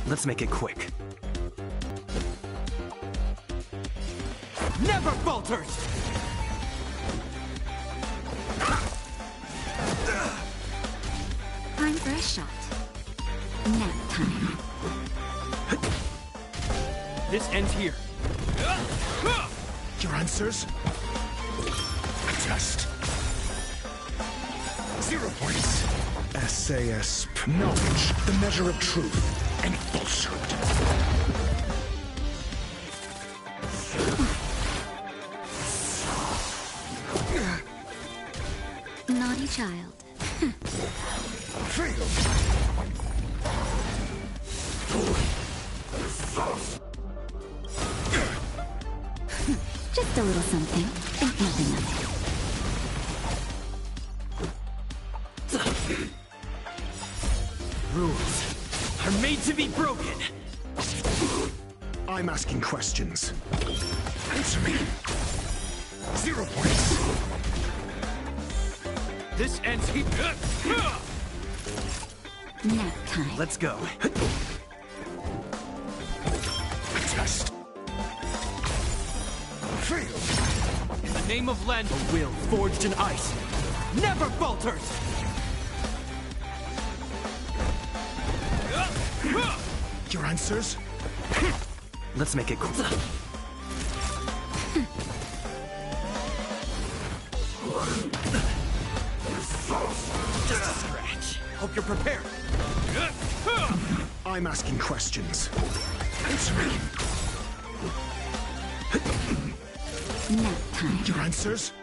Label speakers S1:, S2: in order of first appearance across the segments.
S1: Let's make it quick.
S2: Never falters!
S3: Time for a shot. Nap time.
S2: This ends here.
S4: Your answers? Test. 0 points. SAS. Knowledge, the measure of truth and falsehood.
S3: Naughty child.
S4: Fail.
S3: Just a little something. Think nothing of it.
S2: Rules are made to be broken.
S4: I'm asking questions. Answer me. 0 points.
S2: This ends here.
S3: Nap time.
S1: Let's go.
S4: Test. Fail.
S2: In the name of Len, a will forged in ice never falters.
S4: Your answers?
S1: Let's make it quick.
S2: Just a scratch. Hope you're prepared.
S4: I'm asking questions. Answer me.
S3: Nap time.
S4: Your answers?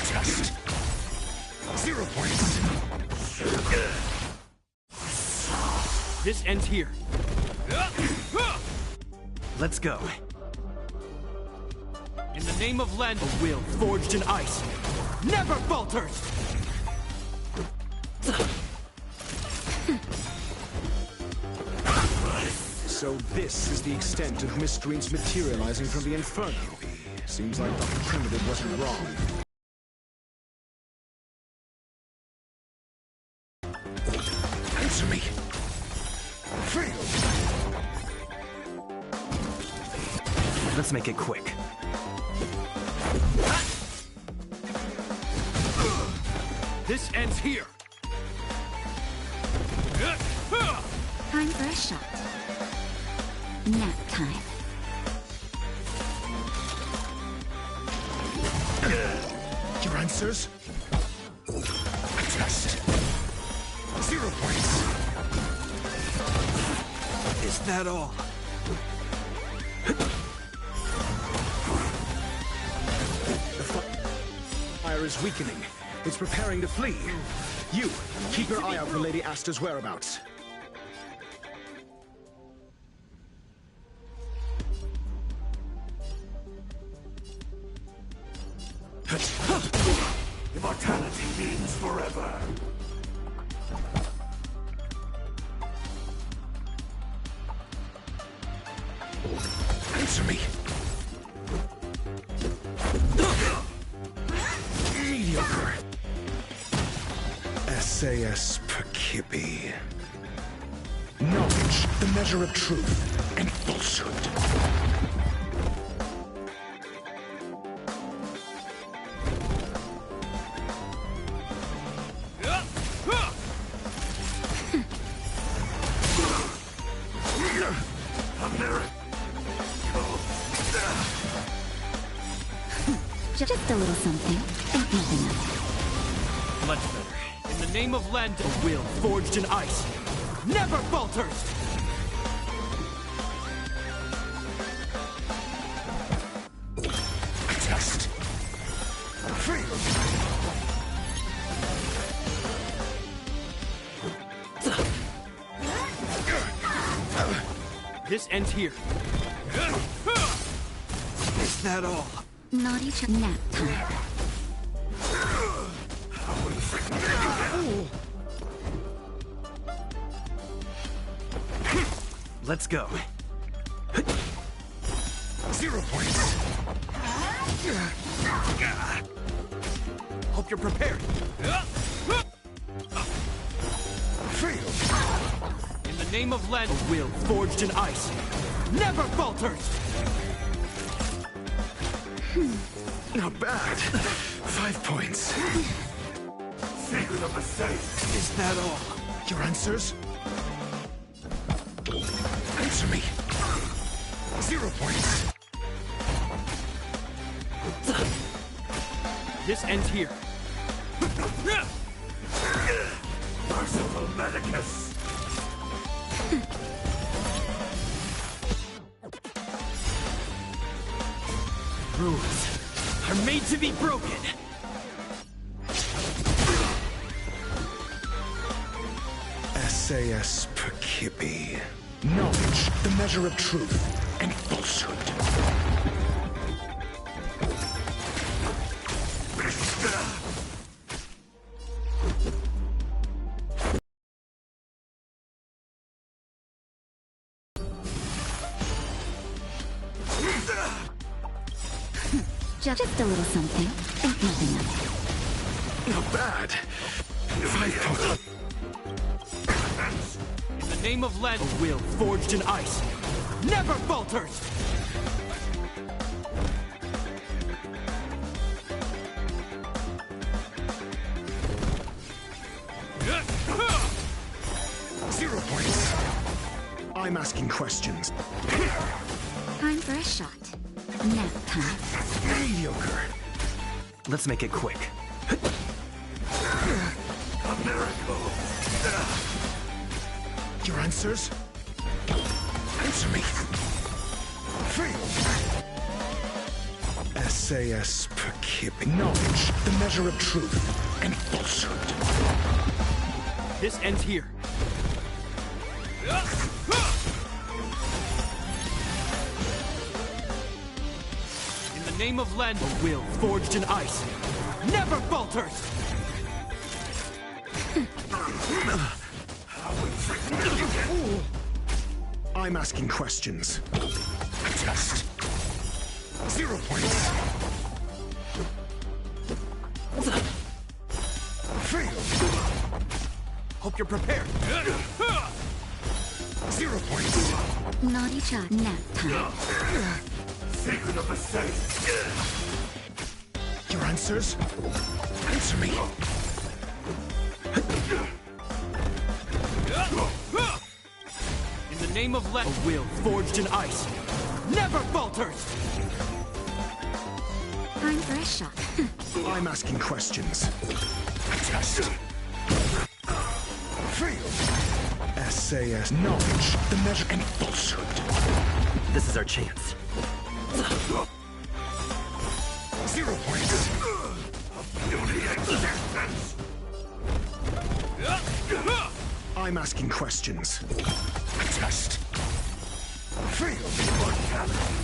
S4: Test. 0 points.
S2: This ends here.
S1: Let's go.
S2: In the name of Len, a will forged in ice never falters.
S4: So this is the extent of mysteries materializing from the Inferno. Seems like Dr. Primitive wasn't wrong. Answer me. Fail.
S1: Let's make it quick.
S2: This ends here.
S3: Time for a shot. Nap time.
S4: Your answers? Test. 0 points.
S2: Is that all?
S4: The fire is weakening. It's preparing to flee. You, keep your eye out for Lady Asta's whereabouts.
S5: Immortality means forever.
S4: Answer me. Mediocre. SAS Perkibi. Knowledge, the measure of truth and falsehood.
S3: Just a little something. Think nothing of it.
S2: Much better. In the name of Len, a will forged in ice never falters.
S4: Test. Fail.
S2: This ends here. Is that all?
S3: Naughty nap time.
S1: Let's go.
S4: 0 points.
S2: Hope you're prepared.
S4: Fail!
S2: In the name of Len, a will forged in ice never falters!
S4: Not bad. 5 points.
S5: Secret of the safe.
S2: Is that all?
S4: Your answers? Answer me. 0 points.
S2: This ends here.
S5: Merciful Medicus.
S2: Rules are made to be broken.
S4: SAS Perkibi. Knowledge, the measure of truth and falsehood.
S3: Just a little something. Think nothing of it.
S4: Not bad. 5 points.
S2: In the name of Len, a will forged in ice never falters!
S4: Zero points. I'm asking questions.
S3: Time for a shot. Nap time.
S4: Mediocre.
S1: Let's make it quick.
S5: A miracle.
S4: Your answers? Answer me. Fail. SAS Perkibi. Knowledge, the measure of truth and falsehood.
S2: This ends here. In the name of Len, a will forged in ice never falters!
S4: I'm asking questions. A test. 0 points. Fail.
S2: Hope you're prepared.
S4: 0 points.
S3: Naughty shot. Nap time.
S5: Secret of the safe.
S4: Your answers? Answer me.
S2: In the name of Len, a will forged in ice never falters!
S3: Time for a shot.
S4: I'm asking questions. A test. Fail. SAS knowledge, the measure and falsehood.
S1: This is our chance.
S4: 0 points.
S5: Beauty existence.
S4: I'm asking questions. A test. Fail.
S5: Immortality.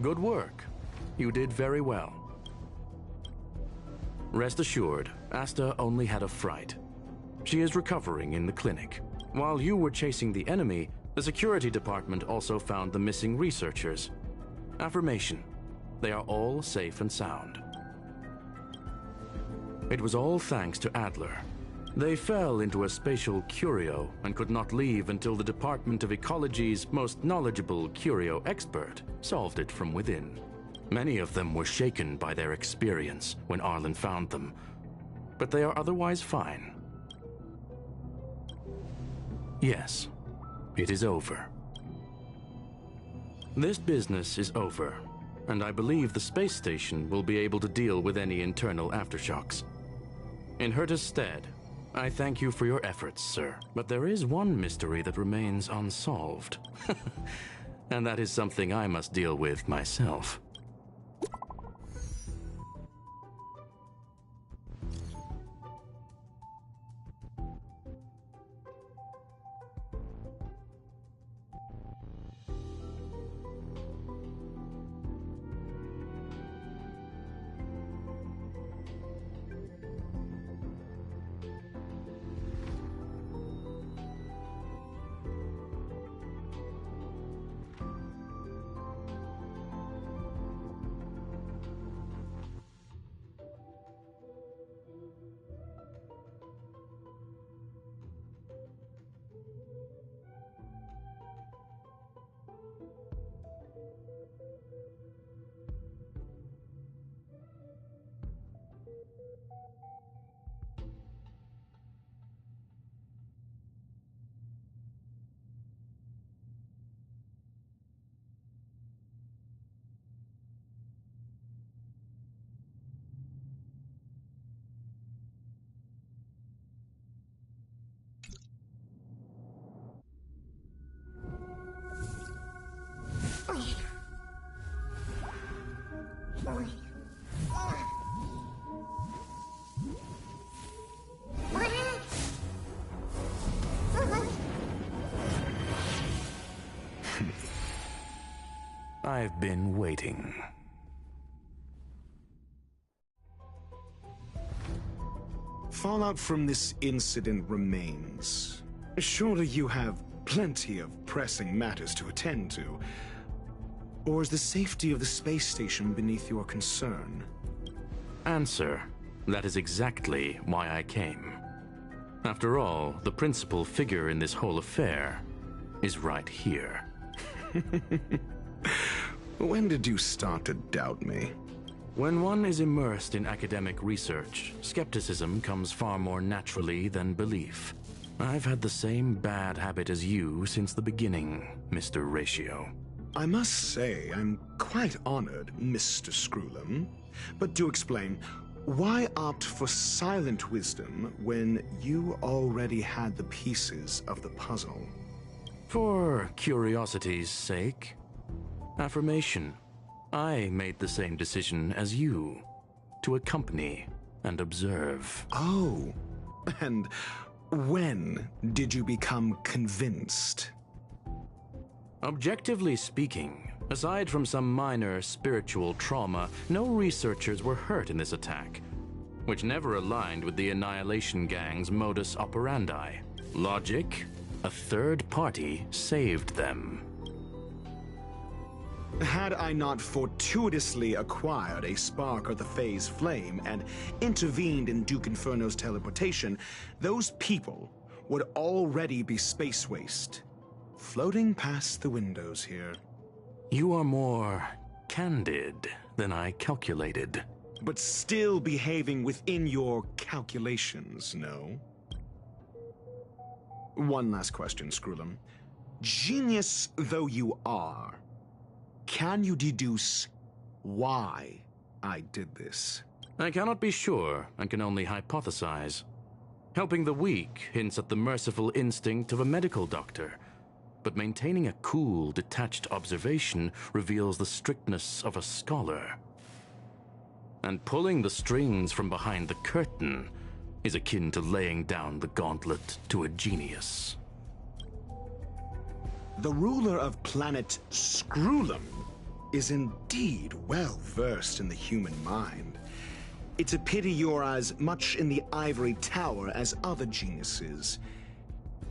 S6: Good work. You did very well. Rest assured, Asta only had a fright. She is recovering in the clinic. While you were chasing the enemy, the security department also found the missing researchers. Affirmation: they are all safe and sound. It was all thanks to Adler. They fell into a spatial curio and could not leave until the Department of Ecology's most knowledgeable curio expert solved it from within. Many of them were shaken by their experience when Arlen found them, but they are otherwise fine. Yes, it is over. This business is over, and I believe the space station will be able to deal with any internal aftershocks. In Herta's stead, I thank you for your efforts, sir. But there is one mystery that remains unsolved. And that is something I must deal with myself. I've been waiting.
S4: Fallout from this incident remains. Surely you have plenty of pressing matters to attend to. Or is the safety of the space station beneath your concern?
S6: Answer. That is exactly why I came. After all, the principal figure in this whole affair is right here.
S4: When did you start to doubt me?
S6: When one is immersed in academic research, skepticism comes far more naturally than belief. I've had the same bad habit as you since the beginning, Mr. Ratio.
S4: I must say, I'm quite honored, Mr. Screwlum. But do explain, why opt for silent wisdom when you already had the pieces of the puzzle?
S6: For curiosity's sake. Affirmation. I made the same decision as you, to accompany and observe.
S4: Oh, and when did you become convinced?
S6: Objectively speaking, aside from some minor spiritual trauma, no researchers were hurt in this attack, which never aligned with the Annihilation Gang's modus operandi. Logic? A third party saved them.
S4: Had I not fortuitously acquired a spark of the Phase Flame and intervened in Duke Inferno's teleportation, those people would already be space waste, floating past the windows here.
S6: You are more candid than I calculated.
S4: But still behaving within your calculations, no? One last question, Screwlum. Genius though you are, can you deduce why I did this?
S6: I cannot be sure and can only hypothesize. Helping the weak hints at the merciful instinct of a medical doctor, but maintaining a cool, detached observation reveals the strictness of a scholar. And pulling the strings from behind the curtain is akin to laying down the gauntlet to a genius.
S4: The ruler of planet Screwlum is indeed well versed in the human mind. It's a pity you're as much in the ivory tower as other geniuses.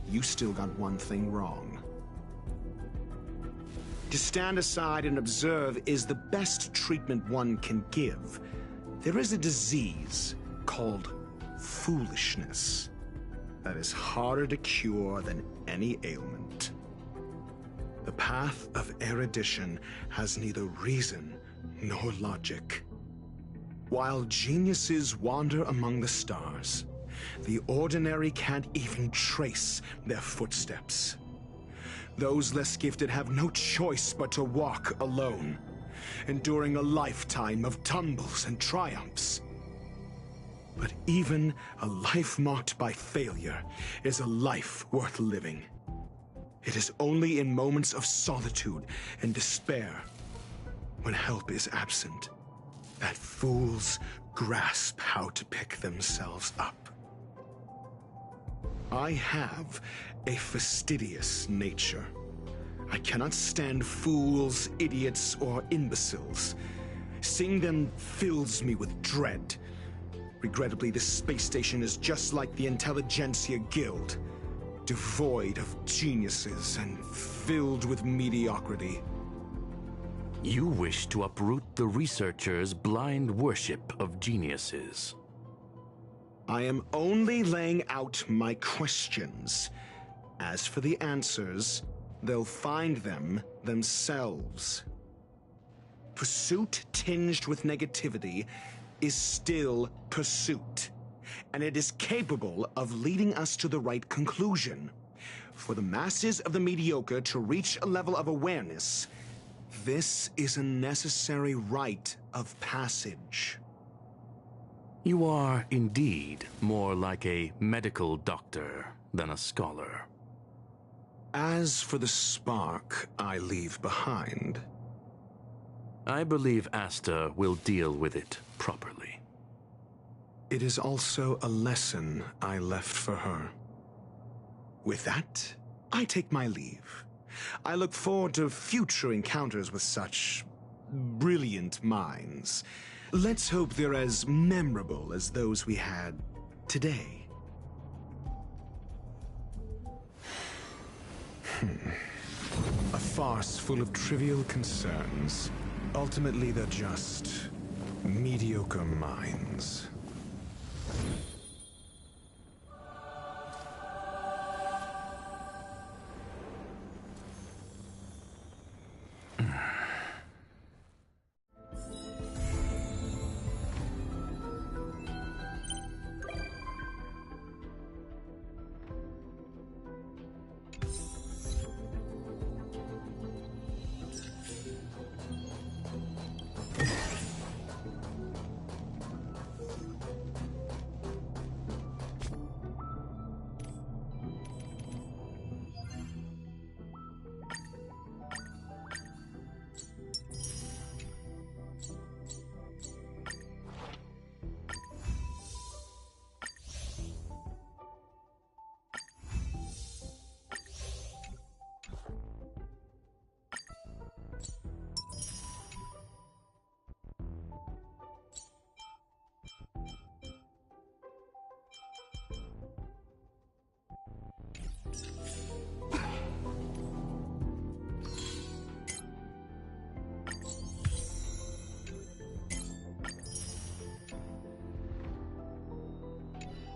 S4: You still got one thing wrong. To stand aside and observe is the best treatment one can give. There is a disease called foolishness that is harder to cure than any ailment. The path of erudition has neither reason nor logic. While geniuses wander among the stars, the ordinary can't even trace their footsteps. Those less gifted have no choice but to walk alone, enduring a lifetime of tumbles and triumphs. But even a life marked by failure is a life worth living. It is only in moments of solitude and despair, when help is absent, that fools grasp how to pick themselves up. I have a fastidious nature. I cannot stand fools, idiots, or imbeciles. Seeing them fills me with dread. Regrettably, this space station is just like the Intelligentsia Guild, devoid of geniuses and filled with mediocrity.
S6: You wish to uproot the researchers' blind worship of geniuses.
S4: I am only laying out my questions. As for the answers, they'll find them themselves. Pursuit tinged with negativity is still pursuit, and it is capable of leading us to the right conclusion. For the masses of the mediocre to reach a level of awareness, this is a necessary rite of passage.
S6: You are indeed more like a medical doctor than a scholar.
S4: As for the spark I leave behind,
S6: I believe Asta will deal with it properly.
S4: it is also a lesson I left for her. With that, I take my leave. I look forward to future encounters with such brilliant minds. Let's hope they're as memorable as those we had today. A farce full of trivial concerns. Ultimately, they're just mediocre minds.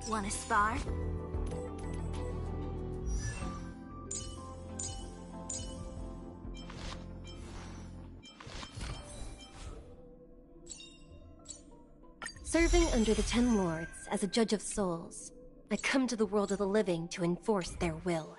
S3: Wanna spar? Serving under the 10 Lords as a judge of souls, I come to the world of the living to enforce their will.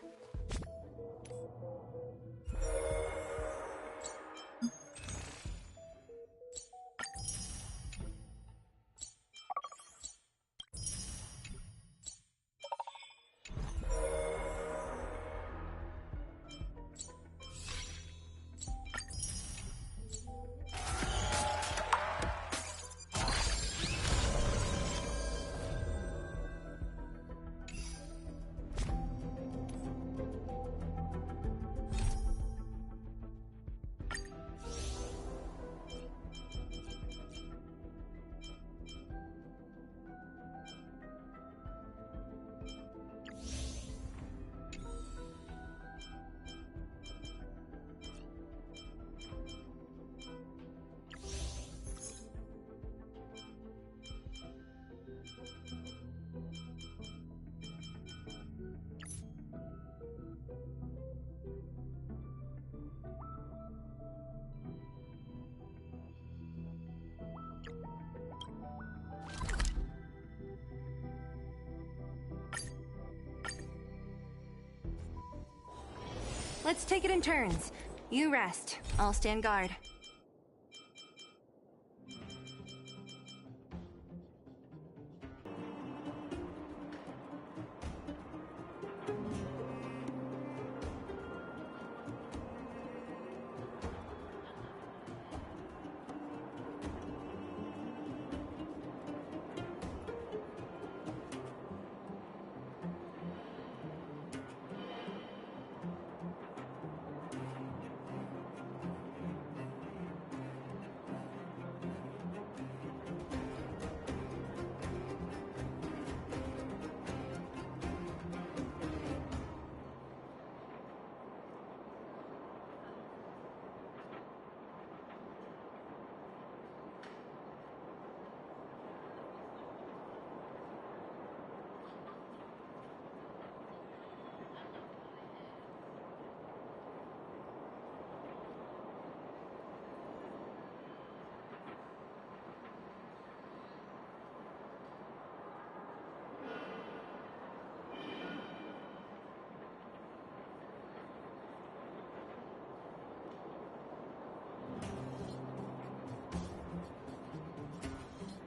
S3: Let's take it in turns. You rest. I'll stand guard.